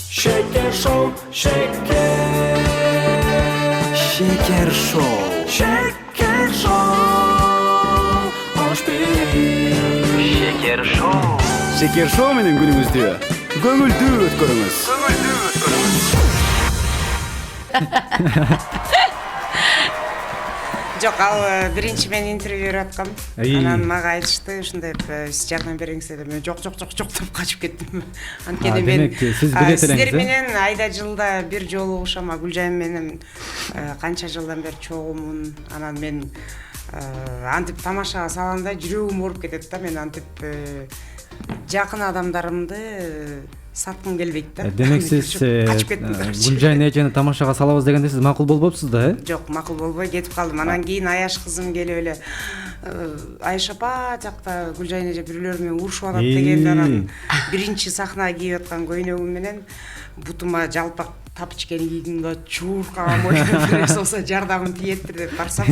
Şeker Show, Şeker Show, Şeker Show, hoş bir Şeker Show. Şeker Show menен günüңүздү көңүлдүү өткөрүңүз. Жок, ал биринчи мен интервью берип аткам. Анан мага айтышты, ушундай сиз жардам бериңиз деп. Мен жок деп качып кеттим. Анткени мен сиздер менен айда жылда бир жолугушам, Гүлжайым менен канча жылдан бери чогумун. Анан мен антип тамашага салам да жүрөгүм ооруп кетет да. Мен антип жакын адамдарымды саткым келбейт да. Демек сиз Гүлжайым эжени тамашага салабыз дегенде сиз макул болбопсуз да, Жок, макул болбой кетип калдым. Анан кийин Аяш кызым келип эле Айша апа жакта Гүлжайым эже бирөөлөр менен урушуп атат дегенде, анан биринчи сахнага кийип аткан көйнөгүм менен бутума жалпак тапочкени кийдим да, чуркагам ойноп берсе болсо жардамын тиеттир деп барсам,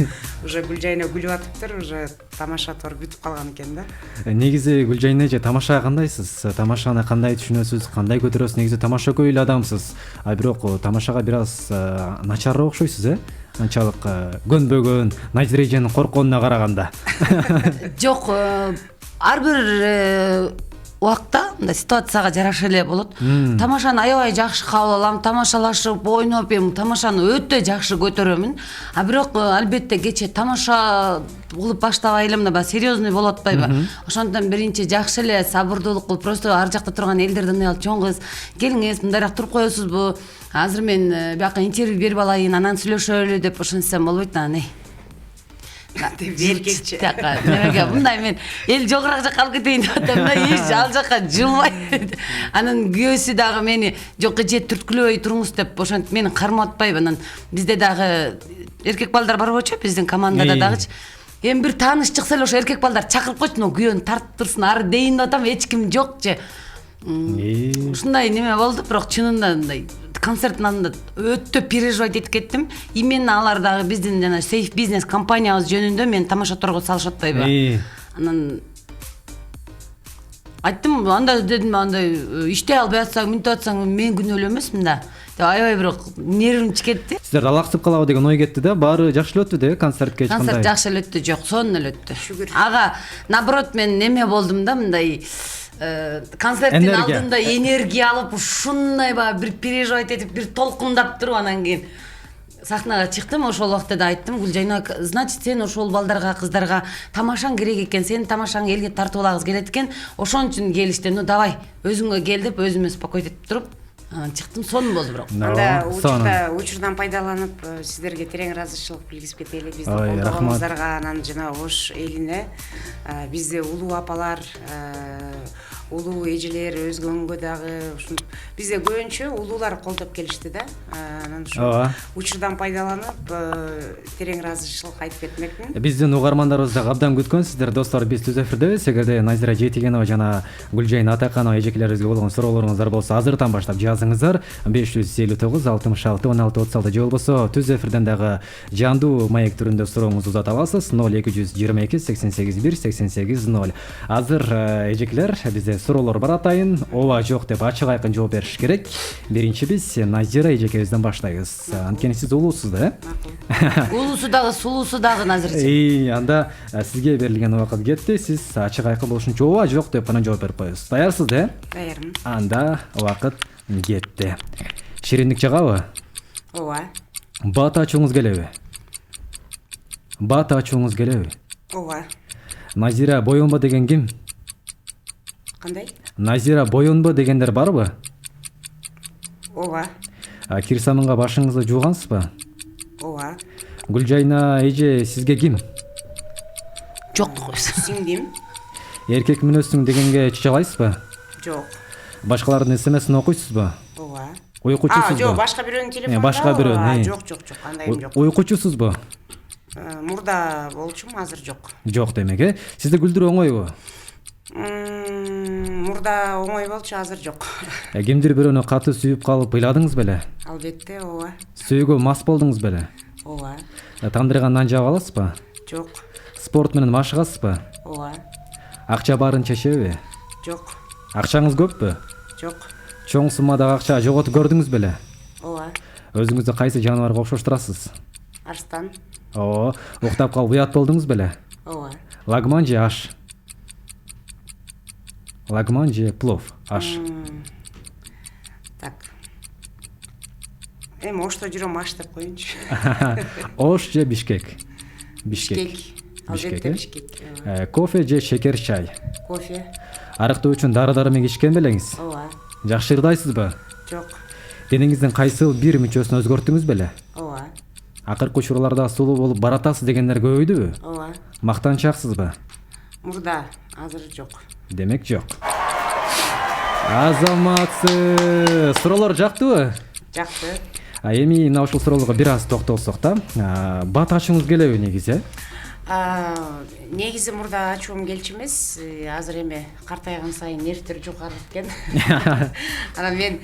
уже Гүлжайым күлүп атыптыр, уже тамаша тор бүтүп калган экен да. Негизи Гүлжайым эже тамашага кандайсыз? Тамашаны кандай түшүнөсүз, кандай көтөрөсүз? Негизи тамаша көй эле адамсыз. Бирок тамашага бир аз начарыраак окшойсуз, анчалык көнбөгөн, Назира эженин корконуна караганда. Жок, ар бир убакта мындай ситуацияга жараша эле болот. Тамашаны аябай жакшы кабыл алам, тамашалашып, ойноп, тамашаны өтө жакшы көтөрөмүн. Бирок албетте кече тамаша кылып баштабай эле мына серьезный болуп атпайбы? Ошондон биринчи жакшы эле сабырдуулук кылып, просто ар жакта турган элдерден уялып, чоң кыз, келиңиз, мындайраак туруп коесузбу? Азыр мен бияка интервью берип алайын, анан сүйлөшөлү деп ошентсем болбойт анан. Беркекчи. Немеге мындай мен эл жогораак жакка алып кетейин деп атам да, эч ал жакка жылбай. Анан күйөөсү дагы мени жок эже түрткүлөбөй туруңуз деп ошентип мени кармап атпайбы. Анан бизде дагы эркек балдар бар болчу, биздин командада дагычы. Эми бир тааныш чыкса эле ошо эркек балдар чакырып койчу, күйөөнү тартып турсун, ары дейин деп атам, эч ким жокчу. Ушундай неме болду, бирок чынында мындай концерттин алдында өтө переживать этип кеттим. Именно алар дагы биздин жана Safe Business компаниябыз жөнүндө мен тамаша торго салышып атпайбы. Анан айттым, анда дедим, андай иштей албай атсаң, мүнтүп атсаң мен күнөөлүү эмесмин да. Аябай бирок нервим чикетти. Сиздер алаксып калабы деген ой кетти да. Баары жакшы эле өттү да, концертке чыккандай. Концерт жакшы эле өттү, жок, сонун эле өттү. Ага, наоборот, мен неме болдум да, мындай концерттин алдында энергия алып, ушундай бир переживать этип, бир толкундап туруп, анан кийин сахнага чыктым. Ошол убакта да айттым, Гүлжайна, значит, сен ошол балдарга, кыздарга тамашаң керек экен, сенин тамашаң элге тартып алагыз келет экен, ошон үчүн келишти. Ну давай, өзүңө кел деп өзүмө спокойтеп туруп чыктым. Сонун болду бирок. Анда учурдан пайдаланып сиздерге терең ыраазычылык билгизип кетели биздин колдогоңуздарга, анан жана Ош элине. Бизде улуу апалар, улуу эжелер, өзгөнгө дагы ушинтип бизде көбүнчө улуулар колдоп келишти да. Анан ушул учурдан пайдаланып терең ыраазычылык айтып кетмекмин. Биздин угармандарыбыз дагы абдан күткөн. Сиздер достор, биз түз эфирдебиз. Эгерде Назира Жетигенова жана Гүлжайым Атаканова эжекелерибизге болгон суроолоруңуздар болсо, азыртан баштап жазыңыздар. 559 66 16 36 же болбосо түз эфирден дагы жандуу маек түрүндө сурооңузду узата аласыз. 0222 88 1 88 0. Азыр эжекелер, бизде суроолор бар атайын. Ооба жок деп ачык айкын жооп бериш керек. Биринчи биз Назира эжекебизден баштайбыз. Анткени сиз улуусуз да, Улуусу дагы, сулуусу дагы Назира. Анда сизге берилген убакыт кетти. Сиз ачык айкын болуш үчүн ооба жок деп анан жооп берип коесуз. Даярсыз да? Даярмын. Анда убакыт кетти. Шириндик жагабы? Ооба. Бат ачууңуз келеби? Бат ачууңуз келеби? Ооба. Назира Боёнбо деген ким? Кандай? Назира Боёнбо дегендер барбы? Ооба. Кирсамынга башыңызды жуугансызбы? Ооба. Гүлжайна эже сизге ким? Жок. Сиңдим. Эркек мүнөзсүң дегенге чыча алайсызбы? Жок. Башкалардын СМСин окуйсузбу? Ооба. Уйкучусузбу? Жок, башка бирөөнүн телефонунда. Башка бирөөнүн. Жок, андайым жок. Уйкучусузбу? Мурда болчумун, азыр жок. Жок демек, Сизде күлдүрүү оңойбу? Мурда оңой болчу, азыр жок. Кимдир бирөөнү катуу сүйүп калып ыйладыңыз беле? Албетте, ооба. Сүйүүгө мас болдуңуз беле? Ооба. Тандырган нан жаап аласызбы? Жок. Спорт менен машыгасызбы? Ооба. Акча барын чечеби? Жок. Акчаңыз көппү? Жок. чоң суммадагы акча жоготуп көрдүңүз беле? ооба. Өзүңүздү кайсы жаныбарга окшоштурасыз? Арстан. Оо, уктап калып уят болдуңуз беле? Ооба. Лагман же аш? Лагман же плов? Аш. Так. Эми ошто жүрөм, аш деп коеюнчу. Ош же Бишкек? Бишкек. Албетте э? Бишкек. Кофе же шекер чай? Кофе. Арыктоо үчүн дары-дармек ичкен белеңиз? Ооба. Жакшы ырдайсызбы? Жок. Денеңиздин кайсыл бир мүчөсүн өзгөрттүңүз беле? Ооба. Акыркы учурларда сулуу болуп баратасыз дегендер көбөйдүбү? Ооба. Мактанчаксызбы? Мурда, азыр жок. Демек жок. Азаматсыз. Суроолор жактыбы? Жакты. Эми мына ушул суроолорго бир аз токтолсок да. Бат ачууңуз келеби негизи? Негизи мурда ачуум келчү эмес. Азыр эми картайган сайын нервтер жугарып экен. Анан мен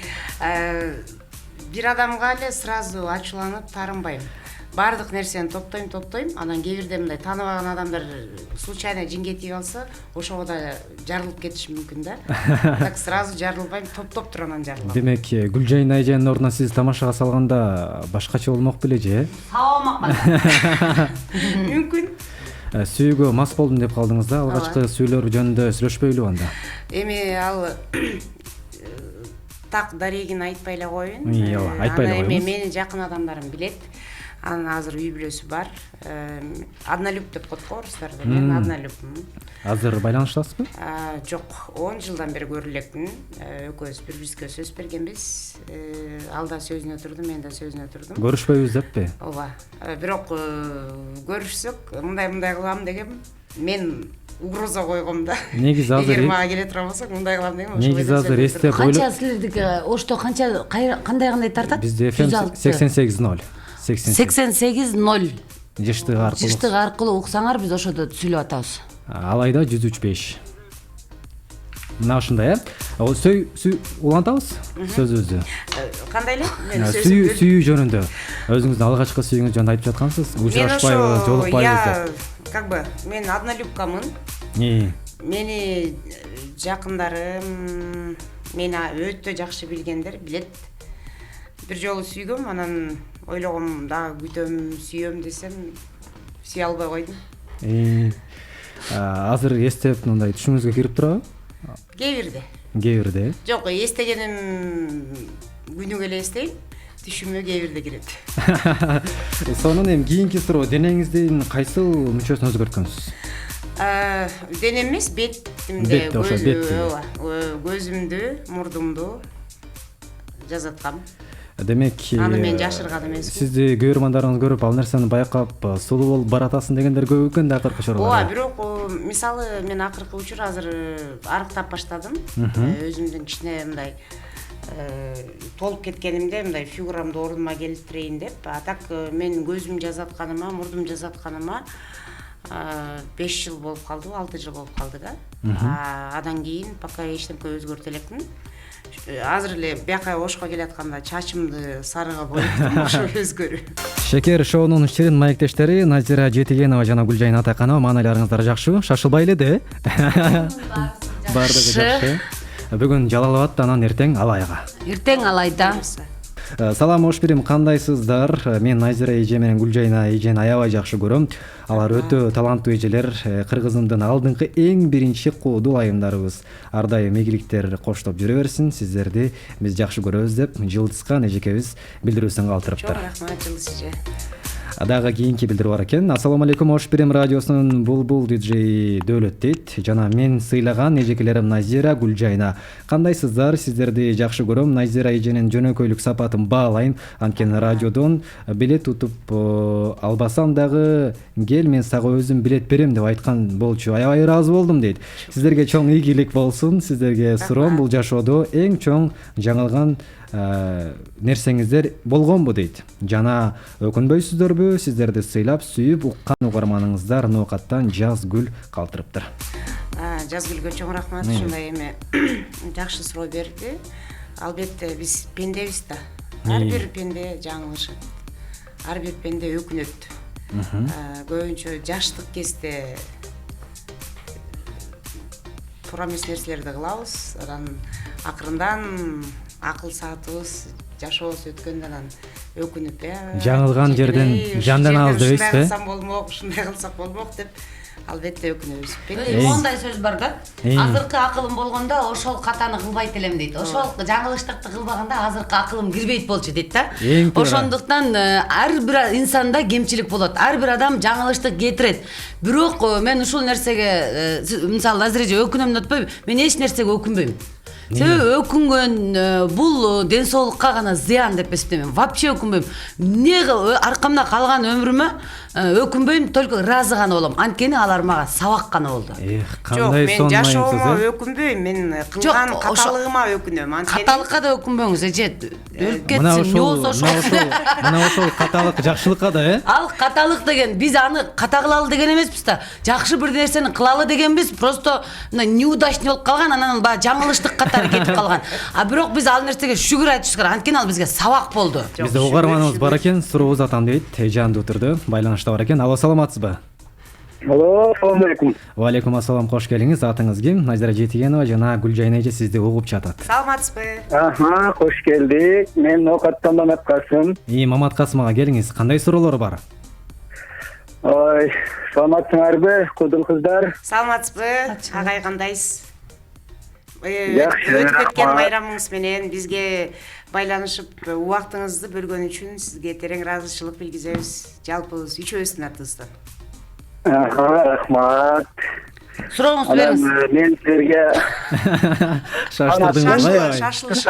бир адамга эле сразу ачууланып таарынбайм. Бардык нерсени топтойм. Анан кээ бирде мындай тааныбаган адамдар случайно жинге тийип алса, ошого да жарылып кетиши мүмкүн да. Так сразу жарылбайм, топтоп туруп анан жарылам. Демек, Гүлжайна эженин ордуна сиз тамашага салганда башкача болмок беле же? Саамак. Мүмкүн. Сүйүүгө мас болдум деп калдыңыз да. Алгачкы сүйүүлөр жөнүндө сүйлөшпөйлүбү анда? Эми ал так дарегин айтпай эле коеюн. Ооба, айтпай эле коебуз. Эми мени жакын адамдарым билет. Анын азыр үй бүлөсү бар. Однолюб деп коет го орустарда. Мен однолюб. Азыр байланыштасызбы? Жок, 10 жылдан бери көрө элекмин. Экөөбүз бири-бирибизге сөз бергенбиз. Ал да сөзүнө турду, мен да сөзүнө турдум. Көрүшпөйбүз деппи? Ооба. Бирок көрүшсөк, мындай кылам дегем, мен угроза койгом да. Негизи азыр эгер мага келе тура болсок, мындай кылам дегем. Негизи азыр эстеп Канча силердики ошто кандай тартат? Бизде FM 88.0. 88.0. Жыштык аркылуу уксаңар, биз ошодо сүйлөп атабыз. Алайда 103.5. Мына ушундай, Ал улантабыз сөзүбүздү. Кандай эле? Мен Сүйүү жөнүндө. Өзүңүздүн алгачкы сүйүүңүз жөнүндө айтып жаткансыз. Учурашпайбыз, жолукпайбыз деп. Как бы мен однолюбкамын. Мени жакындарым, мени өтө жакшы билгендер билет. Бир жолу сүйгөм, анан ойлогом дагы күтөм, сүйөм десем, сүйө албай койдум. Азыр эстеп мындай түшүңүзгө кирип турабы? Кээ бирде. Жок, эстегеним күнүгө эле эстейм, түшүмө кээ бирде кирет. Сонун эми кийинки суроо, денеңиздин кайсыл мүчөсүн өзгөрткөнсүз? Дене эмес, бетимде, көзүмдү, мурдумду жазаткам. Демек, аны мен жашырган эмесмин. Сизди көрөрмандарыңыз көрүп, ал нерсени байкап, сулуу болуп баратасың дегендер көп экен да акыркы чорларда. Ооба, бирок мисалы мен акыркы учур азыр арыктап баштадым. Өзүмдүн кичине мындай толуп кеткенимде мындай фигурамды ордума келтирейин деп. А так мен көзүм жазатканыма, мурдум жазатканыма 5 жыл болуп калды, 6 жыл болуп калды да. Адан кийин пока эчтеке өзгөртө элекмин. Азыр эле бияка ошко келатканда чачымды сарыга боёптум, ошо өзгөрүү. Шекер шоунун ширин маектештери Назира Жетигенова жана Гүлжайна Атаканова, маанайларыңыздар жакшыбы? Шашылбай эле де? Бардыгы жакшы. Бүгүн Жалалабад, анан эртең Алайга. Эртең Алайда. Салам Ошбирим, кандайсыздар? Мен Назира эже менен Гүлжайна эжени аябай жакшы көрөм. Алар өтө таланттуу эжелер, кыргызымдын алдыңкы эң биринчи куудул айымдарыбыз. Ар дайым ийгиликтер коштоп жүрө берсин, сиздерди биз жакшы көрөбүз деп Жылдызкан эжекебиз билдирүүсүн калтырыптыр. Чоң рахмат Жылдыз эже. Дагы кийинки билдирүү бар экен. Ассаламу алейкум, Ошбирим радиосунун булбул диджей Дөөлөт дейт. Жана мен сыйлаган эжекелерим Назира, Гүлжайна. Кандайсыздар? Сиздерди жакшы көрөм. Назира эженин жөнөкөйлүк сапатын баалайм. Анткени радиодон билет утуп албасам дагы кел мен сага өзүм билет берем деп айткан болчу. Аябай ыраазы болдум дейт. Сиздерге чоң ийгилик болсун. Сиздерге суроом, бул жашоодо эң чоң жаңылган нерсеңиздер болгонбу дейт. Жана өкүнбөйсүздөрбү? Сиздерди сыйлап, сүйүп уккан угарманыңыздар Ноокаттан Жазгүл калтырыптыр. Жазгүлгө чоң рахмат. Ушундай эме жакшы суроо берди. Албетте биз пендебиз да. Ар бир пенде жаңылышат. Ар бир пенде өкүнөт. Көбүнчө жаштык кезде туура эмес нерселерди кылабыз. Анан акырындан акыл саатыбыз жашообуз өткөндөн анан өкүнүп жаңылган жерден жанданабыз дебейсизби? ушундай кылсам болмок, ушундай кылсак болмок деп албетте өкүнөбүз. Мондай сөз бар да. Азыркы акылым болгондо ошол катаны кылбайт элем дейт. Ошол жаңылыштыкты кылбаганда азыркы акылым кирбейт болчу дейт да. Ошондуктан ар бир инсанда кемчилик болот. Ар бир адам жаңылыштык кетирет. Бирок мен ушул нерсеге мисалы Назиреже өкүнөм деп атпайбы? Мен эч нерсеге өкүнбөйм. Себеби өкүнгөн бул ден соолукка гана зыян деп эсептейм. Вообще өкүнбөйм. Эмне аркамда калган өмүрүмө өкүнбөйм, только ыраазы гана болом. Анткени алар мага сабак гана болду. Кандай мен жашоомо өкүнбөйм, мен кылган каталыгыма өкүнөм. Каталыкка да өкүнбөңүз, эже. Мына ошол каталык жакшылыкка да, Ал каталык деген биз аны ката кылалы деген эмеспиз да. Жакшы бир нерсени кылалы дегенбиз, просто неудачный болуп калган, анан баягы жаңылыштык катары кетип калган. А бирок биз ал нерсеге шүгүр айтышыбыз керек. Анткени ал бизге сабак болду. Бизде угарманыбыз бар экен, сурообуз атам дейт. Жандуу түрдө байланышта бар экен. Алло, саламатсызбы? Алло, салам алейкум. Ва алейкум ассалам, кош келиңиз. Атыңыз ким? Назира Жетигенова жана Гүлжайна эже сизди угуп жатат. Саламатсызбы? Кош келдик. Мен Ноокаттан Мамат Касым. Мамат Касым ага, келиңиз. Кандай суроолор бар? Ой, саламатсыңарбы, кудул кыздар? Саламатсызбы? Агай кандайсыз? Жакшы, Өтүп кеткен рахмат. байрамыңыз менен бизге байланышып убактыңызды бөлгөн үчүн сизге терең ыраазычылык билгизебиз. Жалпыбыз үчөөбүздүн атыбыздан. Рахмат. Сурооңузду бериңиз. Мен силерге Шаштырдыңыз. Шашылыш.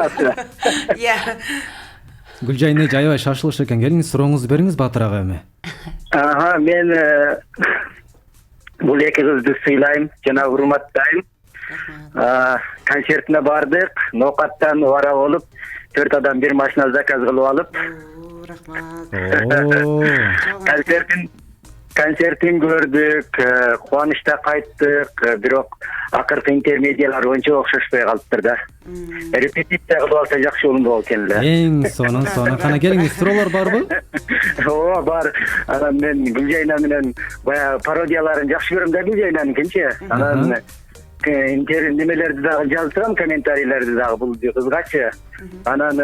Иә. Гүлжайна эже аябай шашылыш экен. Келиңиз, сурооңузду бериңиз Батыр ага эми. Мен бул эки кызды сыйлайм жана урматтайм. Концертине бардык, Ноокаттан бара болуп, 4 адам бир машина заказ кылып алып. Рахмат. Концертин көрдүк, кубанычта кайттык, бирок акыркы интермедиялар ончо окшошпой калыптыр да. Репетиция кылып алса жакшы болот экен эле. Эң сонун. Кана келиңиз, суроолор барбы? Ооба, бар. Анан мен Гүлжайна менен баягы пародияларын жакшы көрөм да, Гүлжайнаныкинчи. Анан немелерди дагы жазып турам, комментарийлерди дагы бул кызгачы. Анан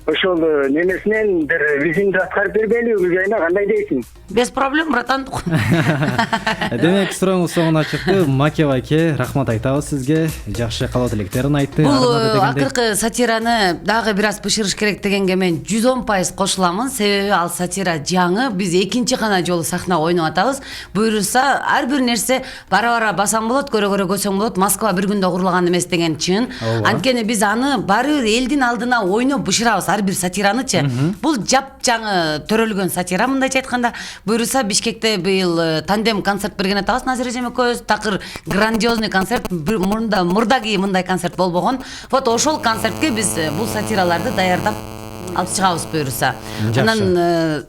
ошол немесинен бир визинди аткарып бербейли, Гүлжайна, кандай дейсиң? Без проблем, братан. Демек, сурооңуз соңуна чыкты. Макева эке, рахмат айтабыз сизге. Жакшы каалоо тилектерин айтты. Бул акыркы сатираны дагы бир аз бышырыш керек дегенге мен 110% кошуламын. Себеби ал сатира жаңы, биз экинчи гана жолу сахна ойноп атабыз. Буюрса, ар бир нерсе бара-бара басаң болот, көрө-көрө көсөң болот. Москва бир күндө курулган эмес деген чын. Анткени биз аны баары элдин алдына ойноп бышырабыз, ар бир сатиранычы. Бул жапжаңы төрөлгөн сатира, мындайча айтканда. Буюрса, Бишкекте быйыл тандем концерт берген атабыз, Назира эже экөөбүз. Такыр грандиозный концерт, мурдагы мындай концерт болбогон. Вот ошол концертке биз бул сатираларды даярдап алып чыгабыз буюрса. Анан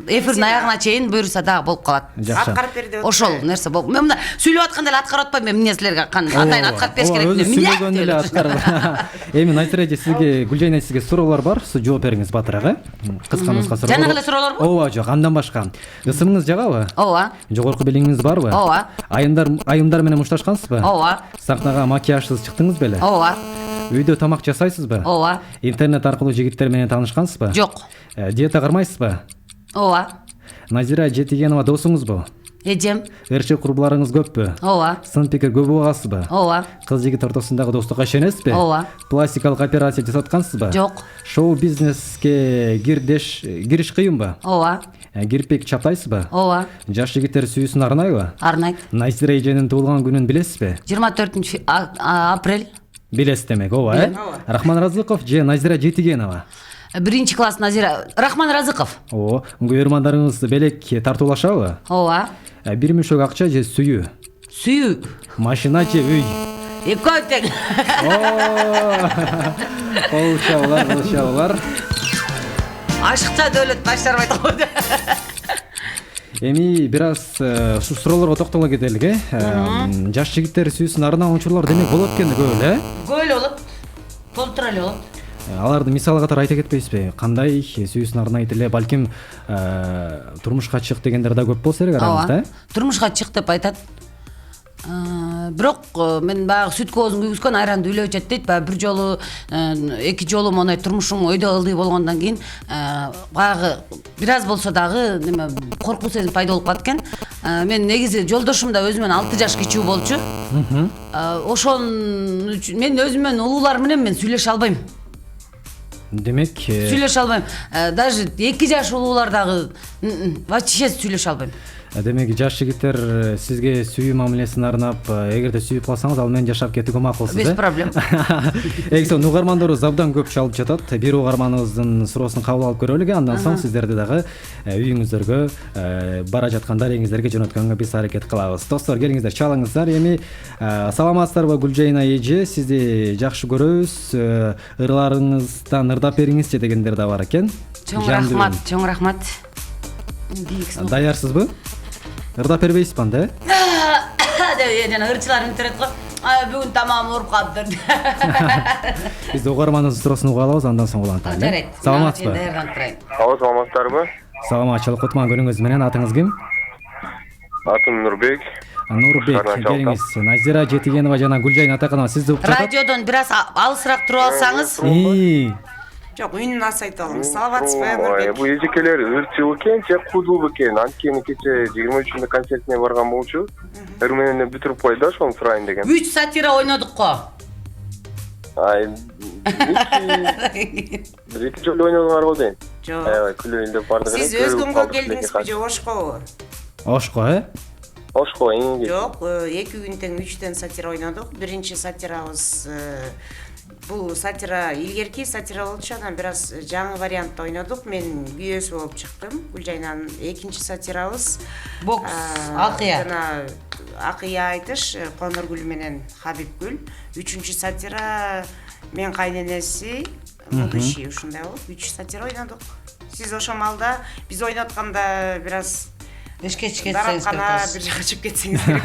эфирдин аягына чейин буюрса дагы болуп калат. Аткарып берди. Ошол нерсе болуп. Мен мына сүйлөп атканда эле аткарып атпайм, мен эмне силерге атайын аткарып бериш керек деп. Сүйлөгөндө эле аткарып. Эми Назира эже сизге, Гүлжайна сизге суроолор бар. Сиз жооп бериңиз Батыр ага. Кыска нуска суроо. Жана эле суроолорбу? Ооба, жок, андан башка. Ысымыңыз жагабы? Ооба. Жогорку билимиңиз барбы? Ооба. Айымдар менен мушташкансызбы? Ооба. Сахнага макияжсыз чыктыңыз беле? Ооба. Үйдө тамак жасайсызбы? Ооба. Интернет аркылуу жигиттер менен таанышкансызбы? Жок. Диета кармайсызбы? Ооба. Назира Жетигенова досуңузбу? Эжем. Ырчы курбуларыңыз көппү? Ооба. Сын пикир көп угасызбы? Ооба. Кыз жигит ортосундагы достукка ишенесизби? Ооба. Пластикалык операция жасаткансызбы? Жок. Шоу бизнеске кириш кыйынбы? Ооба. Кирпик чаптайсызбы? Ооба. Жаш жигиттер сүйүүсүн арнайбы? Арнайт. Назира эженин туулган күнүн билесизби? 24 апрель. Билесиз демек, ооба, Рахман Разыков же Назира Жетигенова? 1 класс Назира Рахман Разыков. О, көрөрмандарыңыз белек тартуулашабы? Ооба. Бир мүшөк акча же сүйүү? Сүйүү. Машина же үй? Экөө тең. Кылышабылар. Ашыкча дөөлөт баштарбайт го. Эми бир аз суроолорго токтоло кетелик, Жаш жигиттер сүйүүсүн арнаган учурлар демек болот экен көп эле? Көп эле болот. Толтура эле болот. Аларды мисал катары айта кетпейсизби? Кандай сүйүүсүн арнайт эле, балким турмушка чык дегендер да көп болсо керек араңызда. Турмушка чык деп айтат. бирок мен баягы сүт коозун күйгүзгөн айранды үйлөп ичет дейт. Баягы бир жолу, эки жолу мондай турмушум өйдө ылдый болгондон кийин баягы бир аз болсо дагы неме коркуу сезим пайда болуп калат экен. Мен негизи жолдошум да өзүмөн 6 жаш кичүү болчу. Ошон үчүн мен өзүмөн улуулар менен мен сүйлөшө албайм. Демек, сүйлөшө албайм. Даже 2 жаш улуулар дагы вообще сүйлөшө албайм. Демек, жаш жигиттер сизге сүйүү мамилесин арнап, эгерде сүйүп калсаңыз, ал менен жашап кетүүгө макулсуз, Без проблем. Эксон угармандарыбыз абдан көп чалып жатат. Бир угарманыбыздын суроосун кабыл алып көрөлү, андан соң сиздерди дагы үйүңүздөргө бара жаткан дарегиңиздерге жөнөткөнгө биз аракет кылабыз. Достор, келиңиздер, чалыңыздар. Эми саламатсыздарбы Гүлжайна эже, сизди жакшы көрөбүз. Ырларыңыздан ырдап бериңизчи дегендер да бар экен. Чоң рахмат, чоң рахмат. Даярсызбы? Ырдап бербейсизби анда? Жана ырчыларым төрөт го. Бүгүн тамам ооруп калыптыр. Биз угарманыбыздын суроосун угуп алабыз, андан соң уланталы. Жарайт. Саламатсызбы? Саламатсыздарбы? Саламатчылык, Кутман, күнүңүз менен. Атыңыз ким? Атым Нурбек. Нурбек, келиңиз. Назира Жетигенова жана Гүлжайна Атаканова сизди угуп жатат. Радиодон бир аз алысыраак туруп алсаңыз. Жок, үнүн азайтып алыңыз. Саламатсызбы, Нурбек? Бул эжекелер ырчыл экен, же кудул экен. Анткени кече 23-нде концертине барган болчу. Ыр менен бүтүрүп койду, ошону сурайын деген. 3 сатира ойнодук го. Бир эки жолу ойнодуңар го дейм. Жок. Аябай күлөйүн деп бардык. Сиз өзгөнгө келдиңизби же ошкобу? Ошко, Ошко, Жок, 2 күн тең 3тен сатира ойнодук. Биринчи сатирабыз бул сатира илгерки сатира болчу, анан бир аз жаңы вариантта ойнодук. Мен күйөөсү болуп чыктым. Гүлжайнанын экинчи сатирабыз Бокс, акыя. Жана акыя айтыш, Коноргүл менен Хабибгүл. Үчүнчү сатира мен кайненеси Мудыши, ушундай болуп 3 сатира ойнодук. Сиз ошол малда биз ойнотканда бир аз Эшке кетсеңиз керек. Бир жака чыгып кетсеңиз керек.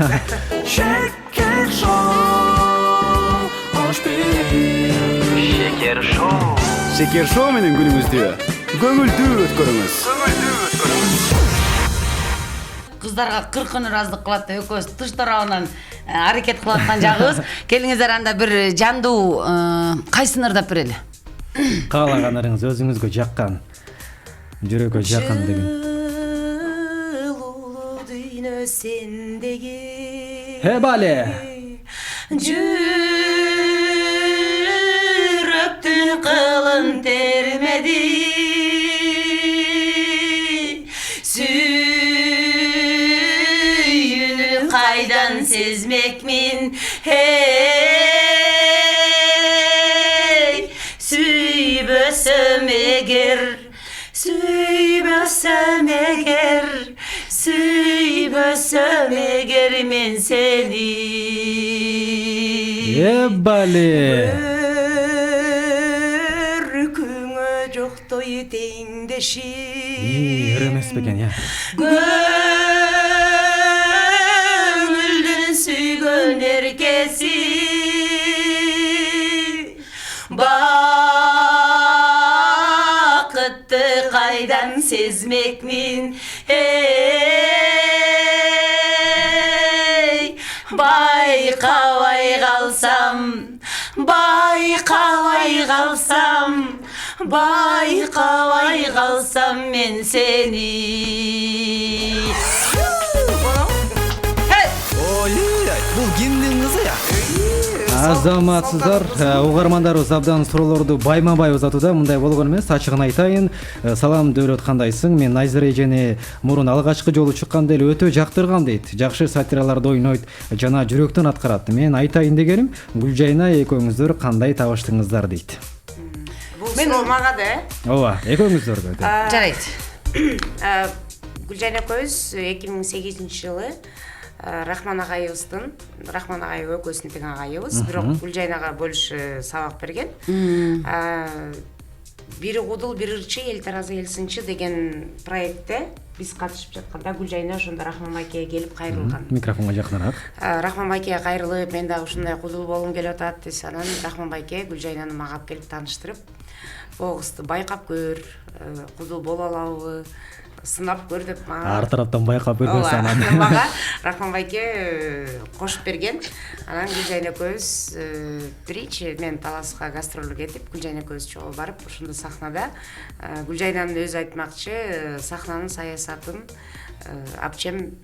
Şeker Show hoş Şeker Show. Шекер шоу менен күнүңүздү көңүлдүү өткөрүңүз. Кыздарга 40 ыраздык кылат, экөөбүз тыш тарабынан аракет кылып аткан жагыбыз. Келиңиздер, анда бир жандуу кайсын ырдап берели. Каалагандарыңыз өзүңүзгө жаккан, жүрөккө жаккан деген. Sendeki Hebale. Yürektün kılın termedi Süyünü kaydan sezmek min Hey Süybösem eğer Süybösem eğer Süybösem eğer men seni Ebale. Örküңө жоктой теңдеши Эремес бекен, я. Көңүлдүн сүйгөн эркеси Бакытты кайдан сезмекмин Байкабай қалсам мен сени Бул кимдин кызы я? Азаматсыздар, угармандарыбыз абдан суроолорду байма-бай узатууда. Мындай болгон эмес, ачыгын айтайын. Салам Дөөлөт, кандайсың? Мен Назира эжени мурун алгачкы жолу чыкканда эле өтө жактыргам дейт. Жакшы сатираларды ойнойт жана жүрөктөн аткарат. Мен айтайын дегеним, Гүлжайна экөөңүздөр кандай табыштыңыздар дейт. Бул суроо мага да, Ооба, экөөңүздөргө. Жарайт. Гүлжайна экөөбүз 2008-жылы Рахман агайыбыздын, Рахман агай экөөсүн тең агайыбыз, бирок Гүлжайнага больше сабак берген. Бири кудул, бири ырчы, эл таразы, эл сынчы деген проектте биз катышып жатканда Гүлжайна ошондо Рахман байкеге келип кайрылган. Микрофонго жакыныраак. Рахман байкеге кайрылып, мен дагы ушундай кудул болгум келип атат десе, анан Рахман байке Гүлжайнаны мага алып келип тааныштырып, бул кызды байкап көр, кудул боло алабы сынап көрдүк. Ар тараптан байкап көргөнсүз анан. Мага Рахман байке кошуп берген. Анан Гүлжайна экөөбүз биринчи мен Таласка гастролго кетип, Гүлжайна экөөбүз чогуу барып, ошондо сахнада Гүлжайнанын өзү айтмакчы, сахнанын саясатын апчем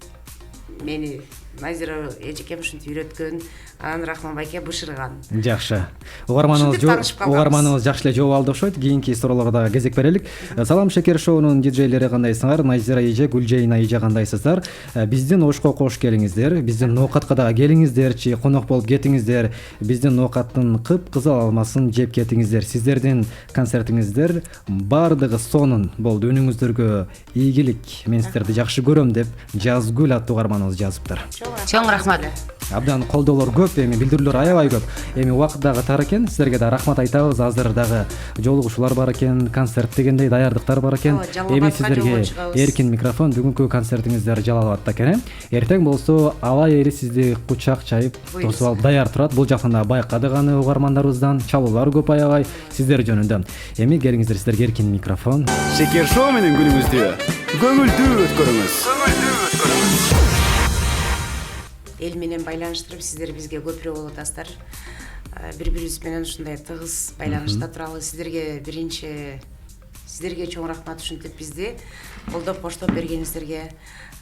мени Назира эжекем ушинтип үйрөткөн. Анан Рахман байке бышырган. Жакшы. Угарманыбыз жакшы эле жооп алды окшойт. Кийинки суроолорго кезек берелик. Салам Шекер шоунун диджейлери кандайсыңар? Назира эже, Гүлжайна эже кандайсыздар? Биздин ошко кош келиңиздер. Биздин ноокатка да келиңиздерчи, конок болуп кетиңиздер. Биздин ноокаттын кып-кызыл алмасын жеп кетиңиздер. Сиздердин концертиңиздер бардыгы сонун болду. Үнүңүздөргө ийгилик. Мен сиздерди жакшы көрөм деп Жазгүл аттуу угарманыбыз жазыптыр. Чоң рахмат. Абдан колдоолор көп, эми билдирүүлөр аябай көп. Эми убакыт дагы тар экен. Сиздерге да рахмат айтабыз. Азыр дагы жолугушуулар бар экен, концерт дегендей даярдыктар бар экен. Эми сиздерге эркин микрофон. Бүгүнкү концертиңиздер Жалал-Абадта экен. Эртең болсо аба эри сизди кучак чайып, тосуп алып даяр турат. Бул жактан да байкадык аны угармандарыбыздан. Чалуулар көп аябай сиздер жөнүндө. Эми келиңиздер, сиздерге эркин микрофон. Шекер шоу менен күнүңүздү көңүлдүү өткөрүңүз. Эл менен байланыштырып сиздер бизге көпүрө болуп атасыздар. Бири-бирибиз менен ушундай тыгыз байланышта туралы сиздерге сиздерге чоң рахмат ушинтип бизди колдоп коштоп бергениңиздерге.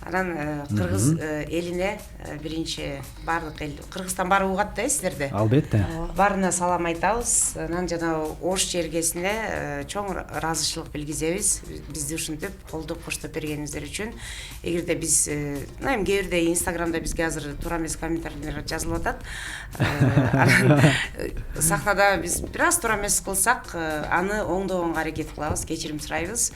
Анан кыргыз элине биринчи баардык эл Кыргызстан баары угат да сиздерди. Албетте. Баарына салам айтабыз. Анан жана Ош жергесине чоң ыраазычылык билгизебиз. Бизди ушинтип колдоп коштоп бергениңиздер үчүн. Эгерде биз эми кээ бирде Инстаграмда бизге азыр туура эмес комментарийлер жазылып атат. Сахнада биз бир аз туура эмес кылсак, аны оңдогонго аракет кылабыз, кечирим сурайбыз.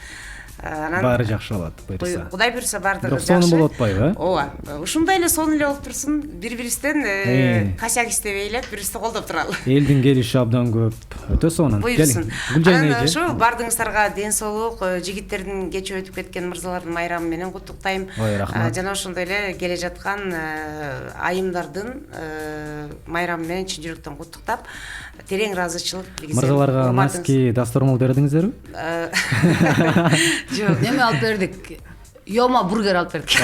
Баары жакшы болот, буйрса. Кудай буйрса баардыгы жакшы. Сонун болуп атпайбы? Ооба. Ушундай эле сонун эле болуп турсун. Бири-бирибизден косяк иштебей эле бирибизди колдоп туралы. Элдин келиши абдан көп. Өтө сонун. Буйрсын. Гүлжайна эже. Ушу баардыгыңыздарга ден соолук, жигиттердин кечээ өтүп кеткен мырзалардын майрамы менен куттуктайм. Ой, рахмат. Жана ошондой эле келе жаткан айымдардын майрамы менен чын жүрөктөн куттуктап, терең ыраазычылык билгизем. Мырзаларга носки, дастормол бердиңиздерби? Жок, неме алып бердик? Йома бургер алып бердик.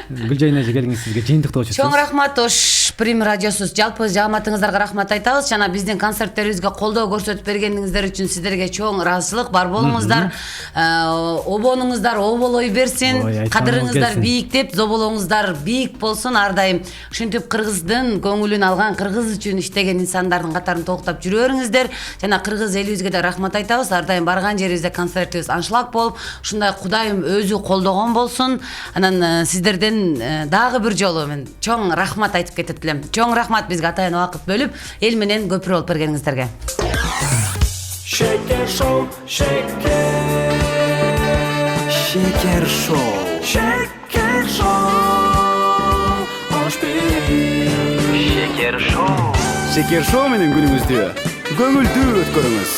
Гүлжайна эже келиңиз, сизге жыйынтыктоочусуз. Чоң рахмат Ош Прим радиосуз. Жалпы жааматыңыздарга рахмат айтабыз. Жана биздин концерттерибизге колдоо көрсөтүп бергениңиздер үчүн сиздерге чоң ыраазычылык. Бар болуңуздар. Обонуңуздар оболой берсин. Кадырыңыздар бийиктеп, зоболоңуздар бийик болсун ар дайым. Ушинтип кыргыздын көңүлүн алган, кыргыз үчүн иштеген инсандардын катарын толуктап жүрөөрүңүздөр. Жана кыргыз элибизге да рахмат айтабыз. Ар дайым барган жерибизде концертибиз аншлаг болуп, ушундай Кудайым өзү колдогон болсун. Анан сиздерден дагы бир жолу мен чоң рахмат айтып кетет элем. Чоң рахмат бизге атайын убакыт бөлүп, эл менен көпүрө болуп бергениңиздерге. Шекер шоу, шекер. Шекер шоу. Шекер шоу. Ош Шекер шоу. Шекер шоу менен күнүңүздү көңүлдүү өткөрүңүз.